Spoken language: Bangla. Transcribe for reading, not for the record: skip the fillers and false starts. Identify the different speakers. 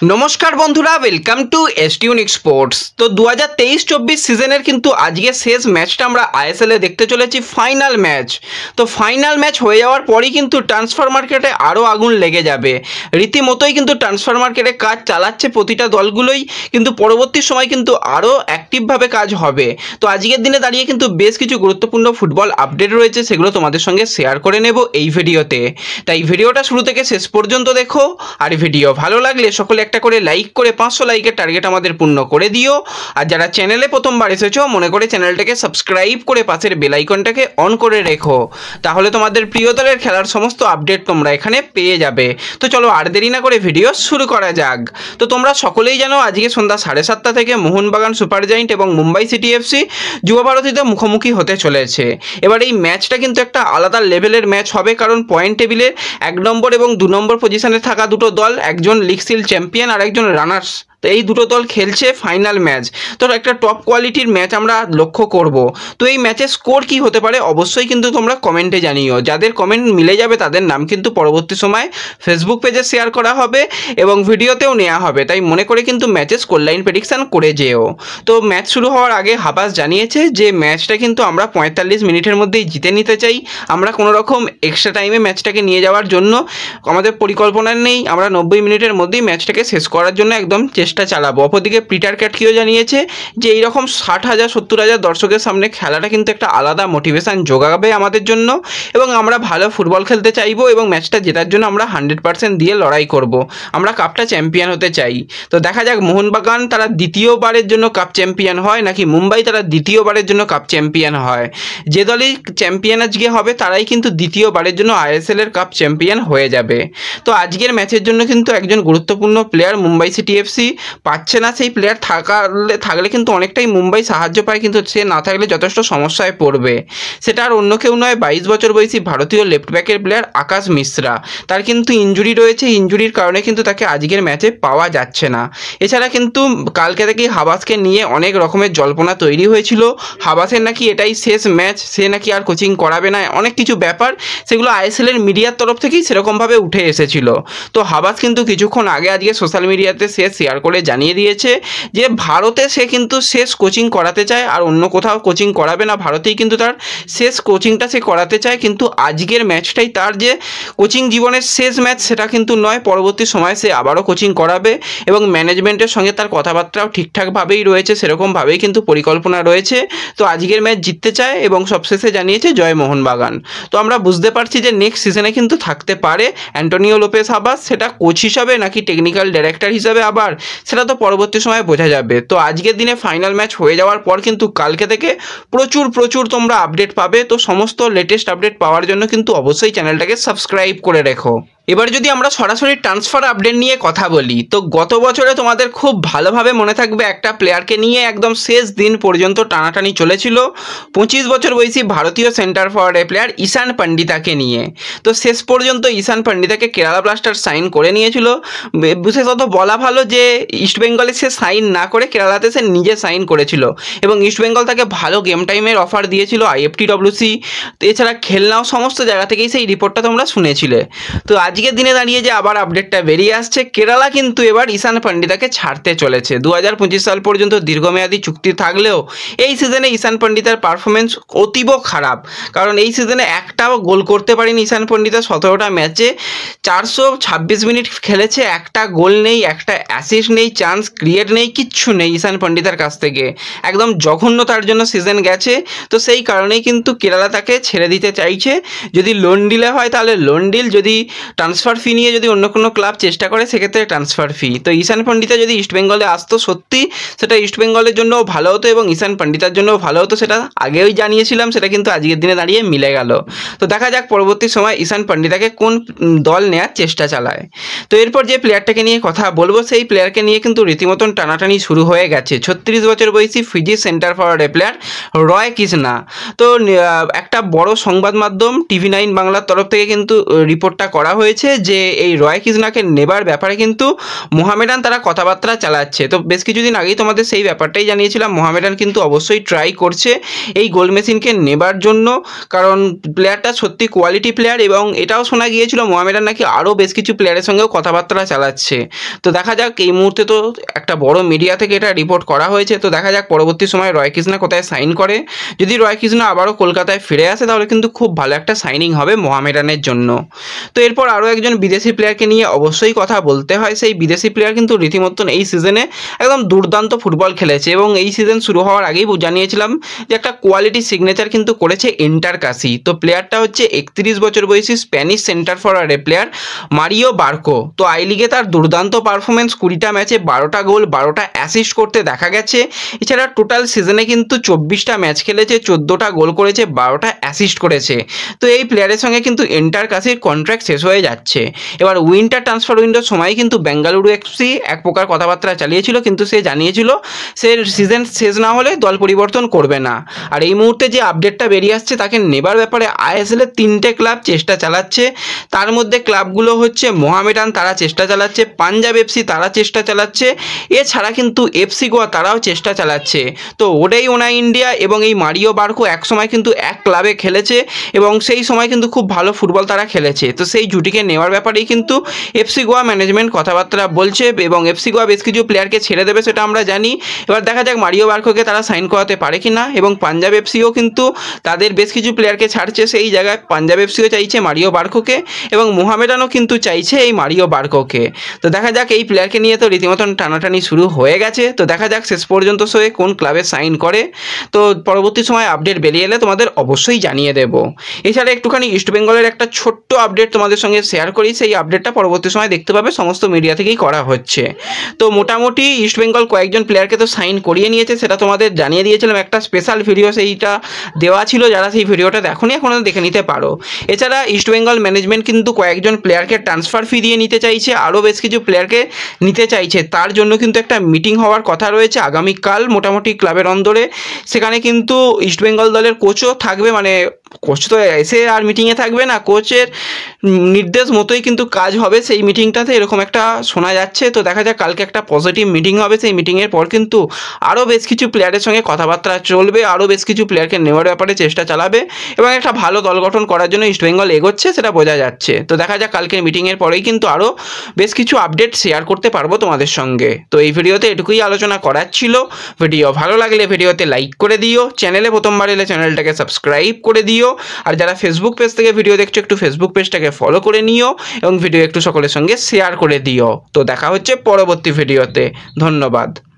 Speaker 1: নমস্কার বন্ধুরা, ওয়েলকাম টু এসটিউনিক স্পোর্টস। তো 2023-24 সিজনের কিন্তু আজকে শেষ ম্যাচটা আমরা আইএসএল এ দেখতে চলেছি, ফাইনাল ম্যাচ। তো ফাইনাল ম্যাচ হয়ে যাওয়ার পরই কিন্তু ট্রান্সফার মার্কেটে আরও আগুন লেগে যাবে। রীতিমতোই কিন্তু ট্রান্সফার মার্কেটে কাজ চালাচ্ছে প্রতিটা দলগুলোই, কিন্তু পরবর্তী সময় কিন্তু আরও অ্যাক্টিভভাবে কাজ হবে। তো আজকের দিনে দাঁড়িয়ে কিন্তু বেশ কিছু গুরুত্বপূর্ণ ফুটবল আপডেট রয়েছে, সেগুলো তোমাদের সঙ্গে শেয়ার করে নেব এই ভিডিওতে। তাই ভিডিওটা শুরু থেকে শেষ পর্যন্ত দেখো, আর ভিডিও ভালো লাগলে সকলে একটা করে লাইক করে 500 লাইকের টার্গেট আমাদের পূর্ণ করে দিও। আর যারা চ্যানেলে প্রথমবার এসেছো মনে করে চ্যানেলটাকে সাবস্ক্রাইব করে পাশের বেল আইকনটাকে অন করে রেখো, তাহলে তোমাদের প্রিয় দলের খেলার সমস্ত আপডেট তোমরা এখানে পেয়ে যাবে। তো চলো আর দেরি না করে ভিডিও শুরু করা যাক। তো তোমরা সকলেই জানো আজকে সন্ধ্যা 7:30 থেকে মোহনবাগান সুপার জায়েন্ট এবং মুম্বাই সিটি এফসি যুব ভারতীতে মুখোমুখি হতে চলেছে। এবার এই ম্যাচটা কিন্তু একটা আলাদা লেভেলের ম্যাচ হবে, কারণ পয়েন্ট টেবিলের 1 নম্বর এবং 2 নম্বর পজিশনে থাকা দুটো দল, একজন লিগ সিল চ্যাম্পিয়ন আর একজন রানার্স, তো এই দুটো দল খেলছে ফাইনাল ম্যাচ। তো একটা টপ কোয়ালিটির ম্যাচ আমরা লক্ষ্য করব। তো এই ম্যাচের স্কোর কি হতে পারে অবশ্যই কিন্তু তোমরা কমেন্টে জানিও। যাদের কমেন্ট মিলে যাবে তাদের নাম কিন্তু পরবর্তী সময় ফেসবুক পেজে শেয়ার করা হবে এবং ভিডিওতেও নেওয়া হবে, তাই মনে করে কিন্তু ম্যাচের স্কোর লাইন প্রেডিকশান করে যেও। তো ম্যাচ শুরু হওয়ার আগে হাবাস জানিয়েছে যে ম্যাচটা কিন্তু আমরা 45 মিনিটের মধ্যেই জিতে নিতে চাই। আমরা কোনো রকম এক্সট্রা টাইমে ম্যাচটাকে নিয়ে যাওয়ার জন্য আমাদের পরিকল্পনা নেই। আমরা 90 মিনিটের মধ্যেই ম্যাচটাকে শেষ করার জন্য একদম চেষ্টা চালাবো। অপরদিকে পিটার ক্যাটকিও জানিয়েছে যে এইরকম 60,000 70,000 দর্শকের সামনে খেলাটা কিন্তু একটা আলাদা মোটিভেশন যোগাবে আমাদের জন্য, এবং আমরা ভালো ফুটবল খেলতে চাইবো এবং ম্যাচটা জেতার জন্য আমরা 100% দিয়ে লড়াই করব। আমরা কাপটা চ্যাম্পিয়ন হতে চাই। তো দেখা যাক মোহনবাগান তারা দ্বিতীয়বারের জন্য কাপ চ্যাম্পিয়ন হয় নাকি মুম্বাই তারা দ্বিতীয়বারের জন্য কাপ চ্যাম্পিয়ন হয়। যে দলই চ্যাম্পিয়ন আজকে হবে তারাই কিন্তু দ্বিতীয়বারের জন্য আইএসএল এর কাপ চ্যাম্পিয়ন হয়ে যাবে। তো আজকের ম্যাচের জন্য কিন্তু একজন গুরুত্বপূর্ণ প্লেয়ার মুম্বাই সিটি এফসি পাচ্ছে না। সেই প্লেয়ার থাকলে কিন্তু অনেকটাই মুম্বাই সাহায্য পায়, কিন্তু সে না থাকলে যথেষ্ট সমস্যায় পড়বে। সেটা আর অন্য কেউ নয়, 22 বছর বয়সী ভারতীয় লেফট ব্যাকের প্লেয়ার আকাশ মিশ্রা। তার কিন্তু ইনজুরি রয়েছে, ইনজুরির কারণে কিন্তু তাকে আজকের ম্যাচে পাওয়া যাচ্ছে না। এছাড়া কিন্তু কালকে থেকেই হাবাসকে নিয়ে অনেক রকমের জল্পনা তৈরি হয়েছিল। হাবাসের নাকি এটাই শেষ ম্যাচ, সে নাকি আর কোচিং করাবে না, অনেক কিছু ব্যাপার সেগুলো আইএসএলের মিডিয়ার তরফ থেকেই সেরকমভাবে উঠে এসেছিল। তো হাবাস কিন্তু কিছুক্ষণ আগে আজকে সোশ্যাল মিডিয়াতে সে শেয়ার করে জানিয়ে দিয়েছে যে ভারতে সে কিন্তু শেষ কোচিং করাতে চায়, আর অন্য কোথাও কোচিং করাবে না, ভারতেই কিন্তু তার শেষ কোচিংটা সে করাতে চায়। কিন্তু আজকের ম্যাচটাই তার যে কোচিং জীবনের শেষ ম্যাচ সেটা কিন্তু নয়, পরবর্তী সময় সে আবারও কোচিং করাবে এবং ম্যানেজমেন্টের সঙ্গে তার কথাবার্তাও ঠিকঠাকভাবেই রয়েছে, সেরকমভাবেই কিন্তু পরিকল্পনা রয়েছে। তো আজকের ম্যাচ জিততে চায় এবং সবশেষে জানিয়েছে জয় মোহনবাগান। তো আমরা বুঝতে পারছি যে নেক্সট সিজনে কিন্তু থাকতে পারে অ্যান্টোনিও লোপেস হাবাস, সেটা কোচ হিসাবে নাকি টেকনিক্যাল ডাইরেক্টর হিসাবে আবার সেটা তো পরবর্তী সময়ে বোঝা যাবে। তো আজকের দিনে ফাইনাল ম্যাচ হয়ে যাওয়ার পর কিন্তু কালকে থেকে প্রচুর তোমরা আপডেট পাবে। তো সমস্ত লেটেস্ট আপডেট পাওয়ার জন্য কিন্তু অবশ্যই চ্যানেলটাকে সাবস্ক্রাইব করে রেখো। এবার যদি আমরা সরাসরি ট্রান্সফার আপডেট নিয়ে কথা বলি, তো গত বছরে তোমাদের খুব ভালোভাবে মনে থাকবে একটা প্লেয়ারকে নিয়ে একদম শেষ দিন পর্যন্ত টানাটানি চলেছিল, 25 বছর বয়সী ভারতীয় সেন্টার ফরওয়ার্ডের প্লেয়ার ঈশান পণ্ডিতাকে নিয়ে। তো শেষ পর্যন্ত ঈশান পণ্ডিতাকে কেরালা ব্লাস্টার্স সাইন করে নিয়েছিল। বিশেষত বলা ভালো যে ইস্টবেঙ্গলে সে সাইন না করে কেরালাতে সে নিজে সাইন করেছিল এবং ইস্টবেঙ্গল তাকে ভালো গেম টাইমের অফার দিয়েছিল, IFTWC, এছাড়া খেলনাও, সমস্ত জায়গা থেকেই সেই রিপোর্টটা তোমরা শুনেছিলে। তো আজকের দিনে দাঁড়িয়ে যে আবার আপডেটটা বেরিয়ে আসছে, কেরালা কিন্তু এবার ঈশান পণ্ডিতাকে ছাড়তে চলেছে। 2025 সাল পর্যন্ত দীর্ঘমেয়াদী চুক্তি থাকলেও এই সিজনে ঈশান পণ্ডিতার পারফরমেন্স অতীব খারাপ, কারণ এই সিজনে একটাও গোল করতে পারেনি ঈশান পণ্ডিতা। 17টা ম্যাচে 426 মিনিট খেলেছে, একটা গোল নেই, একটা অ্যাসিস্ট নেই, চান্স ক্রিয়েট নেই, কিচ্ছু নেই ঈশান পণ্ডিতার কাছ থেকে। একদম জঘন্য তার জন্য সিজন গেছে। তো সেই কারণেই কিন্তু কেরালা তাকে ছেড়ে দিতে চাইছে। যদি লোন ডিলে হয় তাহলে লোন ডিল, যদি ট্রান্সফার ফি নিয়ে যদি অন্য কোনো ক্লাব চেষ্টা করে সেক্ষেত্রে ট্রান্সফার ফি। তো ঈশান পণ্ডিতা যদি ইস্টবেঙ্গলে আসতো সত্যি সেটা ইস্টবেঙ্গলের জন্যও ভালো হতো এবং ঈশান পণ্ডিতার জন্যও ভালো হতো, সেটা আগেই জানিয়েছিলাম, সেটা কিন্তু আজকের দিনে দাঁড়িয়ে মিলে গেল। তো দেখা যাক পরবর্তী সময় ঈশান পণ্ডিতাকে কোন দল নেওয়ার চেষ্টা চালায়। তো এরপর যে প্লেয়ারটাকে নিয়ে কথা বলবো সেই প্লেয়ারকে নিয়ে কিন্তু রীতিমতন টানাটানি শুরু হয়ে গেছে। 36 বছর বয়সী ফিজি সেন্টার ফরওয়ার্ডের প্লেয়ার রয় কৃষ্ণা। তো একটা বড় সংবাদ মাধ্যম TV9 বাংলার তরফ থেকে কিন্তু রিপোর্টটা করা হয়েছে হয়েছে যে এই রয় কৃষ্ণাকে নেবার ব্যাপারে কিন্তু মোহামেডান তারা কথাবার্তা চালাচ্ছে। তো বেশ কিছুদিন আগেই তোমাদের সেই ব্যাপারটাই জানিয়েছিলাম, মোহামেডান কিন্তু অবশ্যই ট্রাই করছে এই গোল মেশিনকে নেবার জন্য, কারণ প্লেয়ারটা সত্যি কোয়ালিটি প্লেয়ার এবং এটাও শোনা গিয়েছিল মোহামেডান নাকি আরও বেশ কিছু প্লেয়ারের সঙ্গেও কথাবার্তা চালাচ্ছে। তো দেখা যাক, এই মুহূর্তে তো একটা বড় মিডিয়া থেকে এটা রিপোর্ট করা হয়েছে। তো দেখা যাক পরবর্তী সময় রয় কৃষ্ণা কোথায় সাইন করে। যদি রয় কৃষ্ণা আবারও কলকাতায় ফিরে আসে তাহলে কিন্তু খুব ভালো একটা সাইনিং হবে মোহামেডানের জন্য। তো এরপর আরও একজন বিদেশি প্লেয়ারকে নিয়ে অবশ্যই কথা বলতে হয়। সেই বিদেশি প্লেয়ার কিন্তু রীতিমতন এই সিজনে একদম দুর্দান্ত ফুটবল খেলেছে এবং এই সিজন শুরু হওয়ার আগেই জানিয়েছিলাম যে একটা কোয়ালিটি সিগনেচার কিন্তু করেছে ইন্টার কাশি। তো প্লেয়ারটা হচ্ছে 31 বছর বয়সী Spanish centre forward player Mario Barco. তো আই লিগে তার দুর্দান্ত পারফরমেন্স, 20টা ম্যাচে 12টা গোল 12টা অ্যাসিস্ট করতে দেখা গেছে। এছাড়া টোটাল সিজনে কিন্তু 24টা ম্যাচ খেলেছে, 14টা গোল করেছে, 12টা অ্যাসিস্ট করেছে। তো এই প্লেয়ারের সঙ্গে কিন্তু ইন্টার কাশির কন্ট্রাক্ট শেষ হয়ে যাচ্ছে। এবার উইন্টার ট্রান্সফার উইন্ডোর সময় কিন্তু বেঙ্গালুরু এফসি এক প্রকার কথাবার্তা চালিয়েছিল, কিন্তু সে জানিয়েছিল সে সিজন শেষ না হলে দল পরিবর্তন করবে না। আর এই মুহূর্তে যে আপডেটটা বেরিয়ে আসছে তাকে নেবার ব্যাপারে আইএসএল এর 3টে ক্লাব চেষ্টা চালাচ্ছে। তার মধ্যে ক্লাবগুলো হচ্ছে মোহামেডান, তারা চেষ্টা চালাচ্ছে, পাঞ্জাব এফসি তারা চেষ্টা চালাচ্ছে, এছাড়া কিন্তু এফসি গোয়া তারাও চেষ্টা চালাচ্ছে। তো ওডাই ওনা ইন্ডিয়া এবং এই মারিও বার্কো একসময় কিন্তু এক ক্লাবে খেলেছে এবং সেই সময় কিন্তু খুব ভালো ফুটবল তারা খেলেছে। তো সেই জুটিকে নেওয়ার ব্যাপারেই কিন্তু এফসি গোয়া ম্যানেজমেন্ট কথাবার্তা বলছে এবং এফসি গোয়া বেশ কিছু প্লেয়ারকে ছেড়ে দেবে সেটা আমরা জানি। এবার দেখা যাক মারিও বার্কোকে তারা সাইন করাতে পারে কি না। এবং পাঞ্জাব এফসিও কিন্তু তাদের বেশ কিছু প্লেয়ারকে ছাড়ছে, সেই জায়গায় পাঞ্জাব এফসিও চাইছে মারিও বার্কোকে এবং মোহামেডানও কিন্তু চাইছে এই মারিও বার্কোকে। তো দেখা যাক, এই প্লেয়ারকে নিয়ে তো রীতিমতন টানাটানি শুরু হয়ে গেছে। তো দেখা যাক শেষ পর্যন্ত সে কোন ক্লাবে সাইন করে। তো পরবর্তী সময় আপডেট বেরিয়ে এলে তোমাদের অবশ্যই জানিয়ে দেব। এছাড়া একটুখানি ইস্টবেঙ্গলের একটা ছোট্ট আপডেট তোমাদের সঙ্গে শেয়ার করি, সেই আপডেটটা পরবর্তী সময় দেখতে পাবে, সমস্ত মিডিয়া থেকেই করা হচ্ছে। তো মোটামুটি ইস্টবেঙ্গল কয়েকজন প্লেয়ারকে তো সাইন করিয়ে নিয়েছে, সেটা তোমাদের জানিয়ে দিয়েছিলাম, একটা স্পেশাল ভিডিও সেইটা দেওয়া ছিল, যারা সেই ভিডিওটা দেখোনি এখনও দেখে নিতে পারো। এছাড়া ইস্টবেঙ্গল ম্যানেজমেন্ট কিন্তু কয়েকজন প্লেয়ারকে ট্রান্সফার ফি দিয়ে নিতে চাইছে, আরও বেশ কিছু প্লেয়ারকে নিতে চাইছে। তার জন্য কিন্তু একটা মিটিং হওয়ার কথা রয়েছে আগামীকাল মোটামুটি ক্লাবের অন্দরে। সেখানে কিন্তু ইস্টবেঙ্গল দলের কোচও থাকবে, মানে কোচ তো এসে আর মিটিংয়ে থাকবে না, কোচের নির্দেশ মতোই কিন্তু কাজ হবে সেই মিটিংটাতে, এরকম একটা শোনা যাচ্ছে। তো দেখা যাক, কালকে একটা পজিটিভ মিটিং হবে, সেই মিটিংয়ের পর কিন্তু আরও বেশ কিছু প্লেয়ারের সঙ্গে কথাবার্তা চলবে, আরও বেশ কিছু প্লেয়ারকে নেওয়ার ব্যাপারে চেষ্টা চালাবে এবং একটা ভালো দল গঠন করার জন্য ইস্টবেঙ্গল এগোচ্ছে, সেটা বোঝা যাচ্ছে। তো দেখা যাক, কালকের মিটিংয়ের পরেই কিন্তু আরও বেশ কিছু আপডেট শেয়ার করতে পারবো তোমাদের সঙ্গে। তো এই ভিডিওতে এটুকুই আলোচনা করার ছিল। ভিডিও ভালো লাগলে ভিডিওতে লাইক করে দিও, চ্যানেলে প্রথমবার এলে চ্যানেলটাকে সাবস্ক্রাইব করে দিও, আর যারা ফেসবুক পেজ থেকে ভিডিও দেখছো একটু ফেসবুক পেজটাকে ফলো করে নিও এবং ভিডিও একটু সকলের সঙ্গে শেয়ার করে দিও। তো দেখা হচ্ছে পরবর্তী ভিডিওতে। ধন্যবাদ।